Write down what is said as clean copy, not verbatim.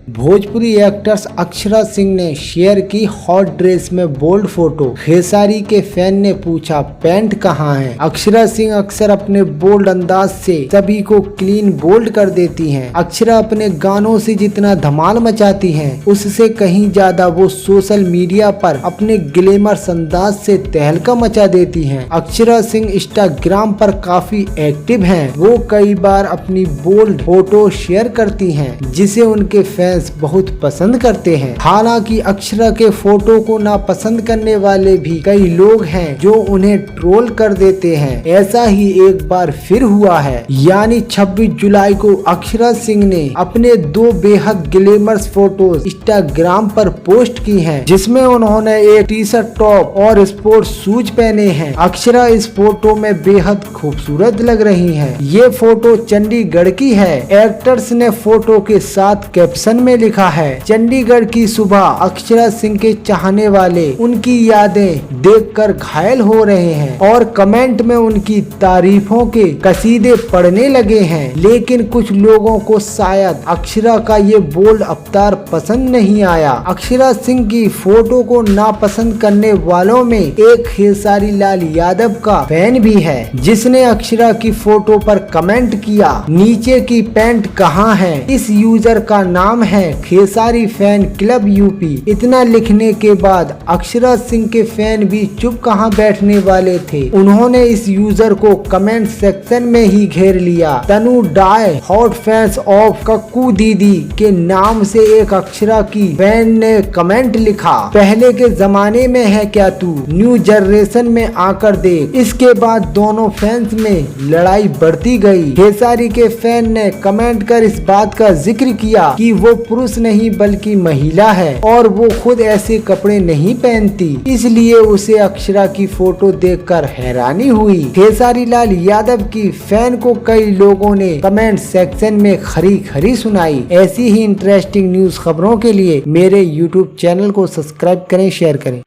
Bhojpuri actress Akshara Singh ने share की hot dress में बोल्ड फोटो। खेसारी के फैन ने पूछा पैंट कहाँ है। अक्षरा सिंह अक्सर अपने बोल्ड अंदाज से सभी को क्लीन बोल्ड कर देती हैं। अक्षरा अपने गानों से जितना धमाल मचाती हैं, उससे कहीं ज्यादा वो सोशल मीडिया पर अपने ग्लैमरस अंदाज से तहलका मचा देती हैं। अक्षरा सिंह इंस्टाग्राम पर काफी एक्टिव हैं। वो कई बार अपनी बोल्ड फोटो शेयर करती हैं, जिसे उनके फैंस बहुत पसंद करते हैं। हालांकि अक्षरा के फोटो को नापसंद करने वाले भी कई लोग हैं जो उन्हें ट्रोल कर देते हैं। ऐसा ही एक बार फिर हुआ है, यानी 26 जुलाई को अक्षरा सिंह ने अपने 2 बेहद ग्लैमरस फोटोज इंस्टाग्राम पर पोस्ट की हैं, जिसमें उन्होंने एक टी शर्ट, टॉप और स्पोर्ट्स शूज पहने हैं। अक्षरा इस फोटो में बेहद खूबसूरत लग रही हैं। ये फोटो चंडीगढ़ की है। एक्टर्स ने फोटो के साथ कैप्शन में लिखा है, चंडीगढ़ की सुबह। अक्षरा सिंह के चाहने वाले उनकी यादें देखकर घायल हो रहे हैं और कमेंट में उनकी तारीफों के कसीदे पढ़ने लगे हैं। लेकिन कुछ लोगों को शायद अक्षरा का ये बोल्ड अवतार पसंद नहीं आया। अक्षरा सिंह की फोटो को नापसंद करने वालों में एक खेसारी लाल यादव का फैन भी है, जिसने अक्षरा की फोटो पर कमेंट किया, नीचे की पैंट कहाँ है। इस यूजर का नाम है खेसारी फैन क्लब यूपी। इतना लिखने के बाद अक्षरा सिंह के फैन भी चुप कहाँ बैठने वाले थे। उन्होंने इस यूजर को कमेंट सेक्शन में ही घेर लिया। तनु die hard fans of Kakku दीदी के नाम से एक अक्षरा की फैन ने कमेंट लिखा, पहले के जमाने में है क्या तू, न्यू जनरेशन में आकर देख। इसके बाद दोनों फैंस में लड़ाई बढ़ती गई। खेसारी के फैन ने कमेंट कर इस बात का जिक्र किया कि वो पुरुष नहीं बल्कि महिला है और वो खुद ऐसे कपड़े नहीं पहनती, इसलिए उसे अक्षरा की फोटो देखकर हैरानी हुई। खेसारी लाल यादव की फैन को कई लोगों ने कमेंट सेक्शन में खरी खरी सुनाई। ऐसी ही इंटरेस्टिंग न्यूज खबरों के लिए मेरे YouTube चैनल को सब्सक्राइब करें, शेयर करें।